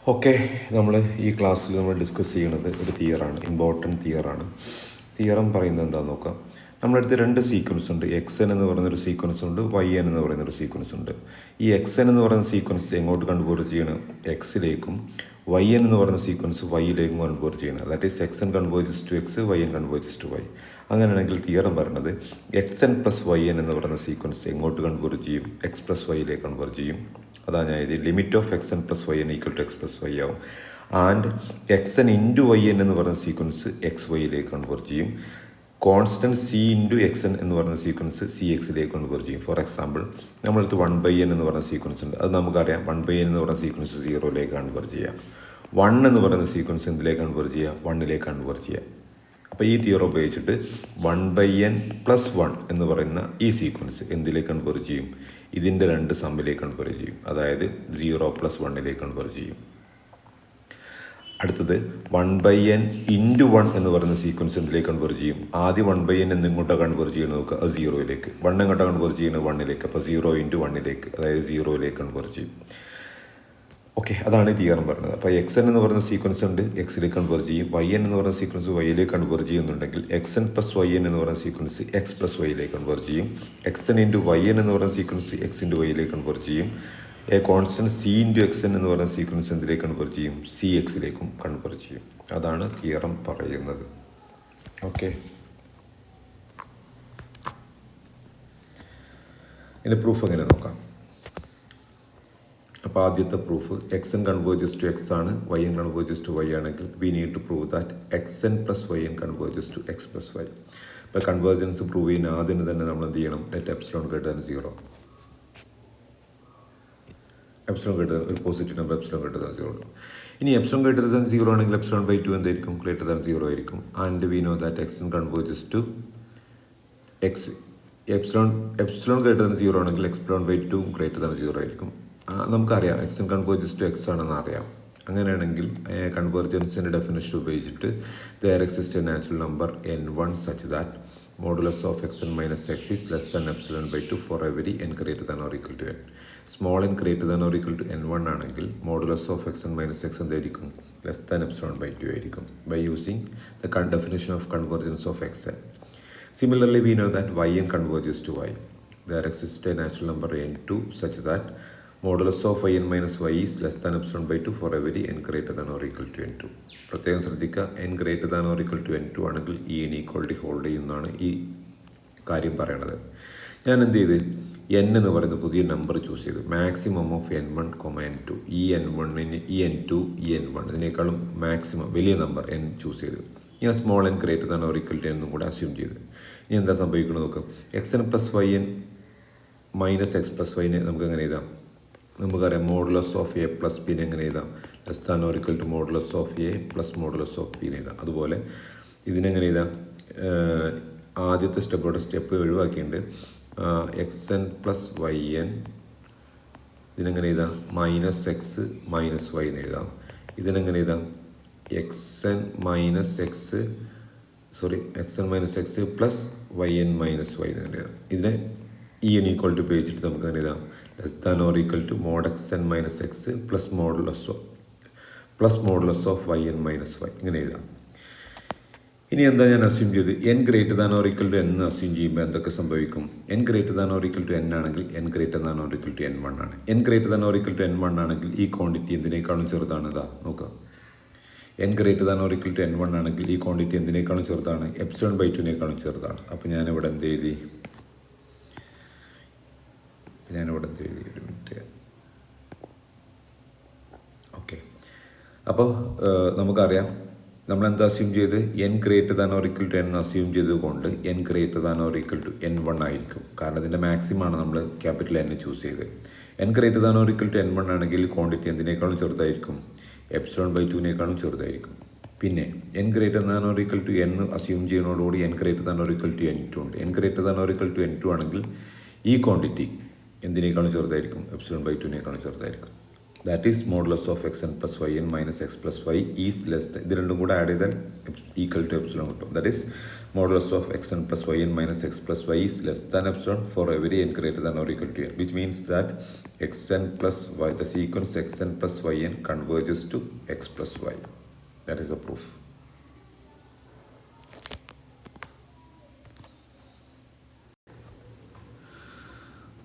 Okay, നമ്മൾ ഈ ക്ലാസ്സിൽ നമ്മൾ ഡിസ്കസ് ചെയ്യുന്നത് ഒരു തിയറാണ്, ഇമ്പോർട്ടൻറ്റ് തിയറാണ്. തിയറം പറയുന്നത് എന്താണെന്ന് നോക്കാം. നമ്മളടുത്ത് രണ്ട് സീക്വൻസ് ഉണ്ട്. എക്സ് എൻ എന്ന് പറയുന്നൊരു സീക്വൻസ് ഉണ്ട്, വൈ എൻ എന്ന് പറയുന്നൊരു സീക്വൻസ് ഉണ്ട്. ഈ എക്സ് എൻ എന്ന് പറയുന്ന സീക്വൻസ് എങ്ങോട്ട് കൺവേർട്ട് ചെയ്യണം? എക്സിലേക്കും. വൈ എൻ എന്ന് പറയുന്ന സീക്വൻസ് വൈയിലേക്കും കൺവേർട്ട് ചെയ്യണം. That is x n converges to x, y n converges to y. അങ്ങനെയാണെങ്കിൽ തിയറം പറയുന്നത് x n plus y n എന്ന് പറയുന്ന സീക്വൻസ് എങ്ങോട്ട് കൺവേർട്ട് ചെയ്യും? എക്സ് പ്ലസ് വൈയിലേക്ക് കൺവേർട്ട് ചെയ്യും. അതാണ് ഞാൻ ഇത് limit of x n plus y n equal to x plus y ആവും. And x n into y n എന്ന് പറയുന്ന സീക്വൻസ് എക്സ് വൈയിലേക്ക് കൺവേർട്ട് ചെയ്യും. Constant c into x n എന്ന് പറയുന്ന സീക്വൻസ് സി എക്സിലേക്ക് കൺവേർട്ട് ചെയ്യും. ഫോർ എക്സാമ്പിൾ, നമ്മളടുത്ത് 1/n എന്ന് പറയുന്ന സീക്വൻസ് ഉണ്ട്. അത് നമുക്കറിയാം 1/n എന്ന് പറയുന്ന സീക്വൻസ് 0യിലേക്ക് കൺവേർട്ട് ചെയ്യാം. 1 എന്ന് പറയുന്ന സീക്വൻസ് എന്തിലേക്ക് കൺവേർട്ട് ചെയ്യുക? 1ലേക്ക് കൺവേർട്ട് ചെയ്യാം. അപ്പോൾ ഈ തിയറം ഉപയോഗിച്ചിട്ട് 1/n + 1 എന്ന് പറയുന്ന ഈ സീക്വൻസ് എന്തിലേക്ക് കൺവേർട്ട് ചെയ്യും? ഇതിൻ്റെ രണ്ട് സമ്മിലേക്ക് കൺവേർട്ട് ചെയ്യും. അതായത് 0 + 1ലേക്ക് കൺവേർട്ട് ചെയ്യും. അടുത്തത് 1/n × 1 എന്ന് പറയുന്ന സീക്വൻസ് എന്തിലേക്ക് കൺവേർട്ട് ചെയ്യും? ആദ്യം 1/n എന്നിങ്ങോട്ടാണ് കൺവേർട്ട് ചെയ്യുന്നത് നോക്കുക, അത് 0യിലേക്ക്. 1 എങ്ങോട്ടാണ് കൺവേർട്ട് ചെയ്യുന്നത്? 1ലേക്ക്. അപ്പോൾ 0 × 1ലേക്ക്, അതായത് 0യിലേക്ക് കൺവേർട്ട് ചെയ്യും. ഓക്കെ, അതാണ് ഈ തിയറം പറയുന്നത്. അപ്പോൾ എക്സ് എൻ എന്ന് പറയുന്ന സീക്വൻസ് ഉണ്ട്, എക്സിലേക്ക് കൺവേർട്ട് ചെയ്യും. വൈ എൻ എന്ന് പറയുന്ന സീക്വൻസ് വൈയിലേക്ക് കൺവേർട്ട് ചെയ്യുന്നുണ്ടെങ്കിൽ x n plus y n എന്ന് പറയുന്ന സീക്വൻസ് എക്സ് പ്ലസ് വൈയിലേക്ക് കൺവേർട്ട് ചെയ്യും. X n into y n എന്ന് പറയുന്ന സീക്വൻസ് എക്സ് ഇൻറ്റു വൈയിലേക്ക് കൺവേർട്ട് ചെയ്യും. A constant c into x n എന്ന് പറയുന്ന സീക്വൻസ് എന്തിലേക്ക് കൺവേർട്ട് ചെയ്യും? സി എക്സിലേക്കും കൺവേർട്ട് ചെയ്യും. അതാണ് തിയറം പറയുന്നത്. ഓക്കെ, ഇതിൻ്റെ പ്രൂഫ് എങ്ങനെ നോക്കാം. അപ്പോൾ ആദ്യത്തെ proof, x n converges to x ആണ്, y n converges to y ആണെങ്കിൽ we need to prove that x n plus y n converges to x plus y. ഇപ്പോൾ കൺവേർജൻസ് പ്രൂവ് ചെയ്യുന്ന ആദ്യം തന്നെ നമ്മൾ എന്ത് ചെയ്യണം? Let epsilon greater than 0. Epsilon greater, ഒരു positive number epsilon greater than 0. ഇനി എപ്സിലോൺ ഗ്രേറ്റർ ദാൻ 0 ആണെങ്കിൽ എപ്സിലോൺ/2 എന്തായിരിക്കും? ഗ്രേറ്റർ ദാൻ 0 ആയിരിക്കും. And we know that x n converges to x. Epsilon greater than 0 ആണെങ്കിൽ എപ്സിലോൺ/2 ഗ്രേറ്റർ ദാൻ 0 ആയിരിക്കും. നമുക്കറിയാം x n converges to x ആണെന്ന് അറിയാം. അങ്ങനെയാണെങ്കിൽ കൺവേർജൻസിൻ്റെ ഡെഫിനിഷൻ ഉപയോഗിച്ചിട്ട് there exist a natural number n1 such that modulus of x n minus x is less than എപ്സിലോൺ/2 for every n greater than or equal to n. Small n greater than or equal to n1 ആണെങ്കിൽ modulus of x n minus x എന്തായിരിക്കും? Less than epsilon ആയിരിക്കും. By using the definition of convergence of x n. Similarly, we know that yn converges to y. There exists a natural number n2 such that modulus of yn minus y is less than epsilon/2 for every n greater than or equal to n2. പ്രത്യേകം ശ്രദ്ധിക്കുക, n greater than or equal to n2 ആണെങ്കിൽ ഈ inequality hold ചെയ്യുന്നതാണ് ഈ കാര്യം പറയണത്. ഞാൻ എന്ത് ചെയ്ത് n എന്ന് പറയുന്ന പുതിയ നമ്പർ ചൂസ് ചെയ്തു. Maximum of n1, n2. ഈ n1ന് ഈ n2 ഈ n1 ഇതിനേക്കാളും മാക്സിമം വലിയ നമ്പർ n ചൂസ് ചെയ്തു. ഞാൻ small n greater than or equal to എന്നും കൂടെ അസ്യൂം ചെയ്ത്. ഇനി എന്താ സംഭവിക്കുന്നത് നോക്കാം. X n plus y n minus x plus വൈനെ നമുക്ക് എങ്ങനെ എഴുതാം? നമുക്കറിയാം മോഡുലസ് ഓഫ് എ പ്ലസ് ബിനെ എങ്ങനെ എഴുതാം? Less than or equal to modulus of a plus modulus of ബിനെ എഴുതാം. അതുപോലെ ഇതിനെങ്ങനെ എഴുതാം? ആദ്യത്തെ സ്റ്റെപ്പ് ഒഴിവാക്കിയിട്ടുണ്ട്. X n plus y n ഇതിനെങ്ങനെ എഴുതാം? മൈനസ് എക്സ് മൈനസ് വൈ എന്ന് എഴുതാം. ഇതിനെങ്ങനെ എഴുതാം? X n minus x plus y n minus y എന്ന് എഴുതാം. ഇതിനെ ഈ ഇനീക്വാളിറ്റി ഉപയോഗിച്ചിട്ട് നമുക്ക് അങ്ങനെ എഴുതാം. Less than or equal to mod x n minus x plus modulus of y n minus y ഇങ്ങനെ എഴുതാം. ഇനി എന്താ ഞാൻ അസ്യൂം ചെയ്ത്? N greater than or equal to n assume ചെയ്യുമ്പോൾ എന്തൊക്കെ സംഭവിക്കും? N greater than or equal to n ആണെങ്കിൽ n greater than or equal to n1 ആണ്. N greater than or equal to n1 ആണെങ്കിൽ ഈ ക്വാണ്ടിറ്റി എന്തിനേക്കാളും ചെറുതാണ്? ഇതാ നോക്കുക, n greater than or equal to n1 ആണെങ്കിൽ ഈ ക്വാണ്ടിറ്റി എന്തിനേക്കാളും ചെറുതാണ്? എപ്സിലോൺ/2 ചെറുതാണ്. അപ്പോൾ ഞാനിവിടെ എന്ത് എഴുതി? ഒരു മിനിറ്റ്. ഓക്കെ, അപ്പോൾ നമുക്കറിയാം നമ്മളെന്താ അസ്യൂം ചെയ്ത്? n greater than or equal to n assume ചെയ്തുകൊണ്ട് n greater than or equal to n1 ആയിരിക്കും. കാരണം ഇതിൻ്റെ മാക്സിമമാണ് നമ്മൾ ക്യാപിറ്റൽ n ചൂസ് ചെയ്ത്. n greater than or equal to n1 ആണെങ്കിൽ ക്വാണ്ടിറ്റി എന്തിനേക്കാളും ചെറുതായിരിക്കും? എപ്സിലോൺ/2 ചെറുതായിരിക്കും. പിന്നെ n greater than or equal to n assume ചെയ്യുന്നതോടുകൂടി n greater than or equal to n2 ഉണ്ട്. n greater than or equal to n2 ആണെങ്കിൽ ഈ ക്വാണ്ടിറ്റി എന്തിനേക്കാളും ചെറുതായിരിക്കും? എപ്സിലോൺ/2 ചെറുതായിരിക്കും. That is modulus of x n plus y n minus x plus y is less. ഇത് രണ്ടും കൂടെ ആഡ് ചെയ്താൽ ഈക്വൽ ടു എപ്സിലോൺ കിട്ടും. That is modulus of xn plus yn minus x plus y is less than epsilon for every n greater than or equal to n, which means that xn plus y, the sequence xn plus yn converges to x plus y. That is the proof.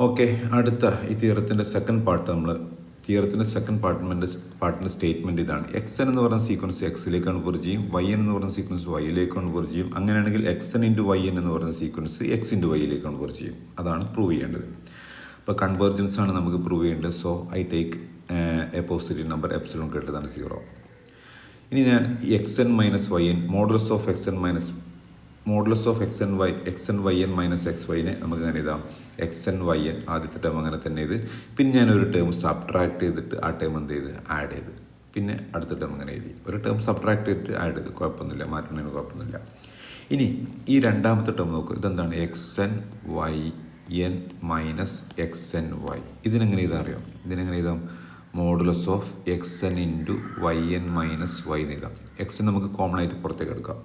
Okay, അടുത്ത ഈ തിയറത്തിൻ്റെ second പാർട്ടിൻ്റെ statement ഇതാണ്. X n എന്ന് പറയുന്ന sequence എക്സിലേക്ക് converge ചെയ്യും, y n എന്ന് പറയുന്ന സീക്വൻസ് വൈയിലേക്ക് കൺവേർജ് ചെയ്യും. അങ്ങനെയാണെങ്കിൽ x n into y n എന്ന് പറയുന്ന സീക്വൻസ് എക്സ് ഇൻറ്റു വൈയിലേക്ക് കൺവേർജ് ചെയ്യും. അതാണ് പ്രൂവ് ചെയ്യേണ്ടത്. അപ്പോൾ കൺവേർജൻസ് ആണ് നമുക്ക് പ്രൂവ് ചെയ്യേണ്ടത്. So I take a positive number epsilon greater than 0. ഇനി ഞാൻ x n minus y n modulus of x n y n minus x വൈനെ നമുക്ക് അങ്ങനെ എഴുതാം. എക്സ് എൻ വൈ എൻ ആദ്യത്തെ ടേം അങ്ങനെ തന്നെ ഇത്. പിന്നെ ഞാനൊരു ടേം സബ്ട്രാക്ട് ചെയ്തിട്ട് ആ ടേം എന്ത് ചെയ്ത് ആഡ് ചെയ്ത് പിന്നെ അടുത്ത ടേം അങ്ങനെ എഴുതി. ഒരു ടേം സബ്ട്രാക്ട് ചെയ്തിട്ട് ആഡ് ചെയ്ത് കുഴപ്പമൊന്നുമില്ല, മാറ്റുന്നതിന് കുഴപ്പമൊന്നുമില്ല. ഇനി ഈ രണ്ടാമത്തെ ടേം നോക്കുക. ഇതെന്താണ്? X n y n minus x n y. ഇതിനെങ്ങനെ എഴുതാൻ അറിയാം? ഇതിനെങ്ങനെ എഴുതാം? Modulus of x n into y n minus y എന്ന് എഴുതാം. എക്സ് എൻ നമുക്ക് കോമൺ ആയിട്ട് പുറത്തേക്ക് എടുക്കാം.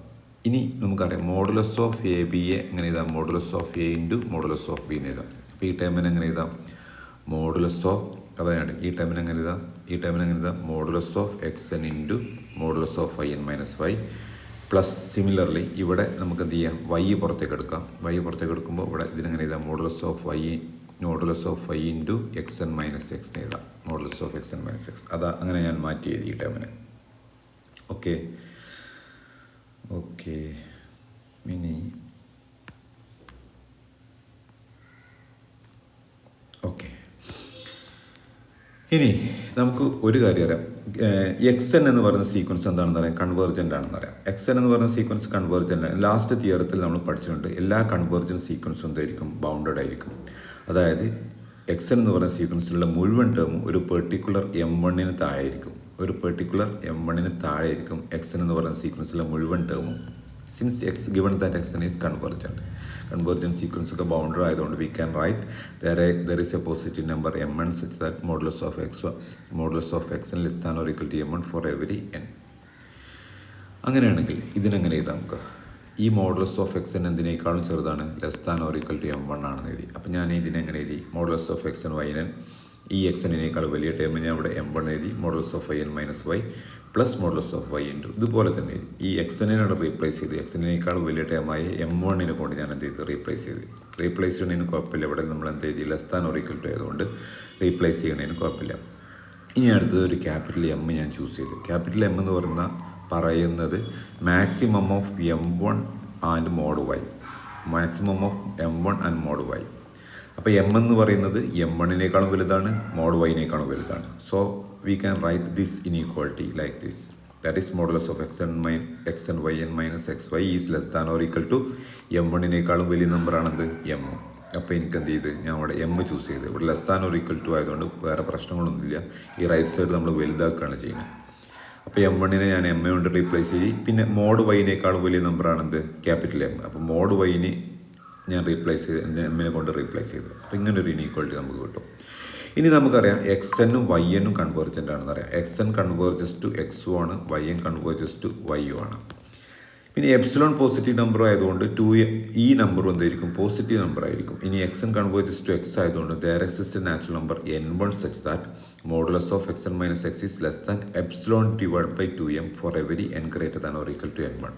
ഇനി നമുക്കറിയാം modulus of A B A എങ്ങനെ എഴുതാം? Modulus of A into modulus of B എന്ന് എഴുതാം. അപ്പോൾ ഈ ടൈമിന് എങ്ങനെ എഴുതാം? മോഡുലസ് ഓഫ് അതാണ് ഈ ടൈമിന് എങ്ങനെ എഴുതാം? Modulus of x n into modulus of y n minus y plus similarly ഇവിടെ നമുക്ക് എന്ത് ചെയ്യാം? വൈ പുറത്തേക്ക് എടുക്കാം. വൈ പുറത്തേക്ക് എടുക്കുമ്പോൾ ഇവിടെ ഇതിനെങ്ങനെ എഴുതാം? Modulus of y into x n minus x എന്ന് എഴുതാം. Modulus of x n minus x. അതാ അങ്ങനെ ഞാൻ മാറ്റി എഴുതി ഈ ടൈമിന്. ഓക്കെ, ഇനി നമുക്ക് ഒരു കാര്യം അറിയാം. എക്സ് എൻ എന്ന് പറയുന്ന സീക്വൻസ് എന്താണെന്ന് അറിയാം? കൺവേർജൻ്റ് ആണെന്ന് അറിയാം. എക്സ് എൻ എന്ന് പറയുന്ന സീക്വൻസ് കൺവേർജൻ്റ് ആണ്. ലാസ്റ്റ് തിയറത്തിൽ നമ്മൾ പഠിച്ചിട്ടുണ്ട് എല്ലാ കൺവേർജൻറ്റ് സീക്വൻസും എന്തായിരിക്കും? ബൗണ്ടഡ് ആയിരിക്കും. അതായത് എക്സ് എൻ എന്ന് പറയുന്ന സീക്വൻസിലുള്ള മുഴുവൻ ടേമും ഒരു പെർട്ടിക്കുലർ M1-ന് താഴെയായിരിക്കും. എക്സ് എൻ എന്ന് പറയുന്ന സീക്വൻസിലെ മുഴുവൻ ടേമും. Since x given that x n is convergent sequence ഒക്കെ ബൗണ്ടറി ആയതുകൊണ്ട് we can write there is a positive number M1 such that modulus of x n less than or equal to M1 for every n. അങ്ങനെയാണെങ്കിൽ ഇതിനെങ്ങനെ എഴുതാം? നമുക്ക് ഈ modulus of x n എന്തിനേക്കാളും ചെറുതാണ്? Less than or equal to M1 ആണെന്ന് എഴുതി. അപ്പം ഞാൻ ഇതിനെങ്ങനെ എഴുതി? Modulus of x n y n ഈ എക്സ് എന്നിനേക്കാൾ വലിയ ടേം ഞാൻ ഇവിടെ M1 എഴുതി. Modulus of y n minus y plus modulus of y into ഇതുപോലെ തന്നെ എഴുതി. ഈ എക്സ് എന്നിനാണ് റീപ്ലേസ് ചെയ്ത് എക്സിനേക്കാൾ വലിയ ടേമായ M1-നെ കൊണ്ട് ഞാൻ എന്ത് ചെയ്ത് റീപ്ലേസ് ചെയ്യുന്നതിന് കുഴപ്പമില്ല. ഇവിടെ നമ്മൾ എന്ത് ചെയ്തി? Less than or equal to ആയതുകൊണ്ട് റീപ്ലേസ് ചെയ്യുന്നതിന് കുഴപ്പമില്ല. ഇനി അടുത്തത് ഒരു ക്യാപിറ്റൽ M ഞാൻ ചൂസ് ചെയ്തു. ക്യാപിറ്റൽ M എന്ന് പറയുന്നത് maximum of M1 and mod y. അപ്പോൾ M എന്ന് പറയുന്നത് M1-നേക്കാളും വലുതാണ്, മോഡ് വൈനേക്കാളും വലുതാണ്. So we can write this inequality like this. That is modulus of x n y n minus x y is less than or equal to M1-നേക്കാളും വലിയ നമ്പറാണെന്ത്? M. അപ്പോൾ എനിക്ക് എന്ത് ചെയ്ത് ഞാൻ അവിടെ M ചൂസ് ചെയ്ത്. ഇവിടെ less than or equal to ആയതുകൊണ്ട് വേറെ പ്രശ്നങ്ങളൊന്നുമില്ല. ഈ റൈറ്റ് സൈഡ് നമ്മൾ വലുതാക്കുകയാണ് ചെയ്യുന്നത്. അപ്പോൾ M1-നെ ഞാൻ M കൊണ്ട് റീപ്ലേസ് ചെയ്ത്. പിന്നെ മോഡ് വൈനേക്കാളും വലിയ നമ്പറാണെന്ത്? Capital M. അപ്പോൾ മോഡ് വൈനെ ഞാൻ റീപ്ലേസ് ചെയ്ത് M-നെ കൊണ്ട് റീപ്ലേസ് ചെയ്തു. അപ്പോൾ ഇങ്ങനൊരു ഇനീക്വാളിറ്റി നമുക്ക് കിട്ടും. ഇനി നമുക്കറിയാം എക്സ് എന്നും വൈ എന്നും കൺവേർജൻ്റ് ആണെന്ന് അറിയാം. എക്സ് എൻ കൺവേർജസ് ടു എക്സും ആണ്, വൈ എൻ കൺവേർജസ് ടു വൈയും ആണ്. പിന്നെ എപ്സിലോൺ പോസിറ്റീവ് നമ്പർ ആയതുകൊണ്ട് ഈ നമ്പറും എന്തായിരിക്കും? പോസിറ്റീവ് നമ്പർ ആയിരിക്കും. ഇനി x n converges to x ആയതുകൊണ്ട് there exist a natural number N1 such that modulus of x n minus x is less than epsilon divide by 2m for every n greater than or equal to N1.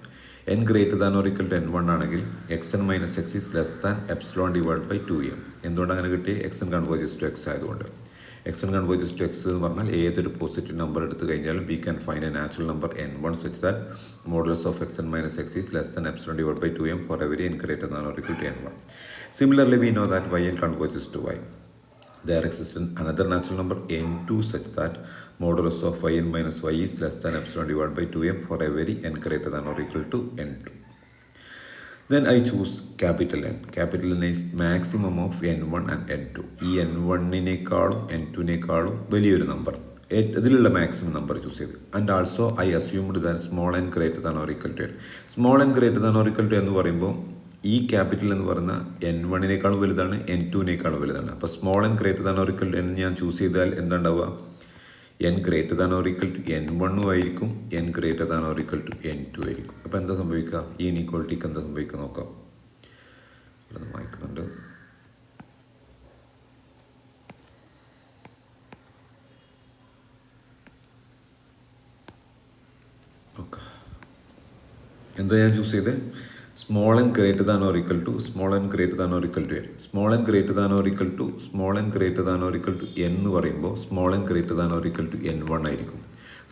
n greater than or equal to N1 ആണെങ്കിൽ x n minus x is less than epsilon divide by 2m. എന്തുകൊണ്ട് അങ്ങനെ കിട്ടി? X n converges to x ആയതുകൊണ്ട്. X n converges to x എന്ന് പറഞ്ഞാൽ ഏതൊരു positive number എടുത്തു കഴിഞ്ഞാലും we can find a natural number N1 such that modulus of x n minus x is less than epsilon divide by 2m for every n greater than or equal to N1. Similarly, we know that yn converges to y. There exists another natural number N2 such that modulus of yn minus y is less than epsilon divided by 2m for every n greater than or equal to N2. Then I choose capital N. Capital N is maximum of N1 and N2. ഈ N1-നേക്കാളും N2-നേക്കാളും വലിയൊരു നമ്പർ ഇതിലുള്ള maximum number choose ചെയ്ത്. And also I assumed that small n greater than or equal to n. Small n greater than or equal to എന്ന് പറയുമ്പോൾ ഈ capital എന്ന് പറയുന്ന N1-നേക്കാളും വലുതാണ്, N2-നേക്കാളും വലുതാണ്. അപ്പോൾ small n greater than or equal to n ഞാൻ ചൂസ് ചെയ്താൽ എന്താ ഉണ്ടാവുക? N greater than or equal to n1 ആയിരിക്കും, n greater than or equal to n2 ആയിരിക്കും. അപ്പോൾ എന്താ സംഭവിക്കുക? ഈ ഇനീക്വാളിറ്റിക്ക് എന്താ സംഭവിക്കുക നോക്കാം. ഇവിടെ വായിക്കുന്നുണ്ട്. ഓക്കെ, എന്താ ഞാൻ ചൂസ് ചെയ്ത്? Small n greater than or equal to small n greater than or equal to n. Small n greater than or equal to small n greater than or equal to n എന്ന് പറയുമ്പോൾ small n greater than or equal to n1 ആയിരിക്കും.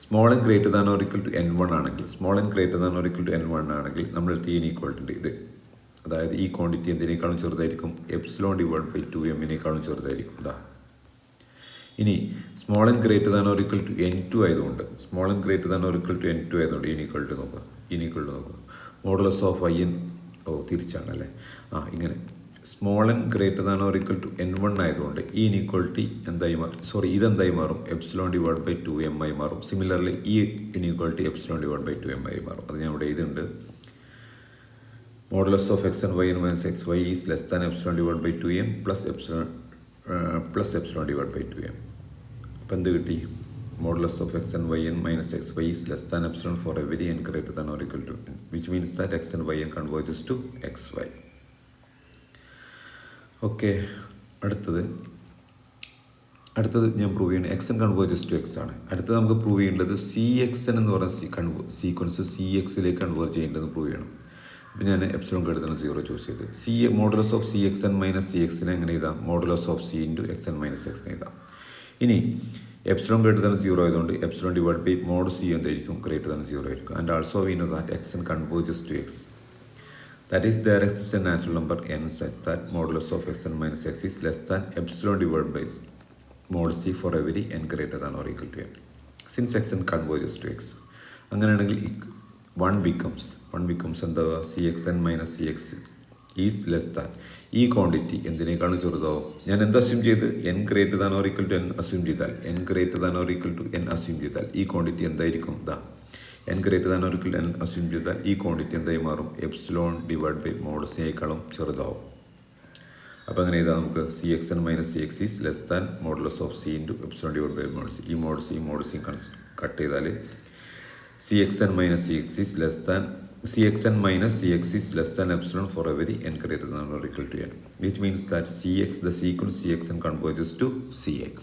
Small n greater than or equal to n1 ആണെങ്കിൽ, small n greater than or equal to n1 ആണെങ്കിൽ നമ്മളെടുത്ത് ഈ inequality ഉണ്ട്, ഇത്. അതായത് ഈ ക്വാണ്ടിറ്റി എന്തിനേക്കാളും ചെറുതായിരിക്കും? എപ്സിലോൺ ഡിവൈഡ് ബൈ 2m ചെറുതായിരിക്കും. ഇതാ. ഇനി small n greater than or equal to n2 ആയതുകൊണ്ട്, small n greater than or equal to n2 ആയതുകൊണ്ട് ഇനീക്വാളിറ്റി നോക്കുക. ഇനീക്വാളിറ്റി നോക്കുക. മോഡുലസ് ഓഫ് i n, തിരിച്ചാണല്ലേ. ഇങ്ങനെ small n greater than or equal to n1 ആയതുകൊണ്ട് ഈ ഇനീക്വാളിറ്റി എന്തായി മാറും? ഇതെന്തായി മാറും? എപ്സിലോൺ ഡിവൈഡ് ബൈ 2m ആയി മാറും. സിമിലർലി ഈ inequality epsilon divide by 2m ആയി മാറും. അത് ഞാൻ ഇവിടെ എഴുതുന്നുണ്ട്. Modulus of x and y n minus xy is less than epsilon divide by 2m plus epsilon divide by 2m. അപ്പോൾ എന്ത് കിട്ടി? Modulus of x and yn minus xy is less than epsilon for every n greater than or equal to n, which means that x and yn converges to xy. Okay, അടുത്തത് ഞാൻ prove ചെയ്യണത് x n converges to x ആണ്. അടുത്തത് നമുക്ക് prove ചെയ്യേണ്ടത് C x n എന്ന് പറയുന്ന sequence c എക്സിലേക്ക് കൺവേർട്ട് ചെയ്യേണ്ടതെന്ന് പ്രൂവ് ചെയ്യണം. അപ്പോൾ ഞാൻ എപ്സിലോൺ കെടുത്തുന്ന 0 ചൂസ് ചെയ്ത് modulus of c x n minus c എക്സിനെ എങ്ങനെ എഴുതാം? Modulus of c into x n minus എക്സിനെ എഴുതാം. ഇനി എപ്സിലോൺ ഗ്രേറ്റർ ദാൻ 0 ആയതുകൊണ്ട് epsilon divide by mod c എന്തായിരിക്കും? ഗ്രേറ്റർ ദാൻ 0 ആയിരിക്കും. And also we know that x n converges to x. That is, there exists a natural number n such that modulus of x n minus x is less than epsilon divided by mod c for every n greater than or equal to n. Since x n converges to x, അങ്ങനെയാണെങ്കിൽ 1 becomes എന്താ? C x n minus c x is less than ഈ quantity എന്തിനേക്കാളും ചെറുതാവും? ഞാൻ എന്താ assume ചെയ്ത്? N greater than or equal to n assume ചെയ്താൽ, n greater than or equal to n assume ചെയ്താൽ ഈ ക്വാണ്ടിറ്റി എന്തായിരിക്കും? N greater than or equal to n assume ചെയ്താൽ ഈ ക്വാണ്ടിറ്റി എന്തായി മാറും? എപ്സിലോൺ ഡിവൈഡ് ബൈ മോഡ് സിയേക്കാളും ചെറുതാവും. അപ്പോൾ അങ്ങനെ ചെയ്താൽ നമുക്ക് c x n minus c x is less than modulus of c into epsilon divide by mod c. ഈ മോഡ് സി കട്ട് ചെയ്താൽ c x n minus c x is less than Cxn minus Cx is less than epsilon for every n greater than or equal to n, which means that Cx, the sequence Cxn converges to Cx.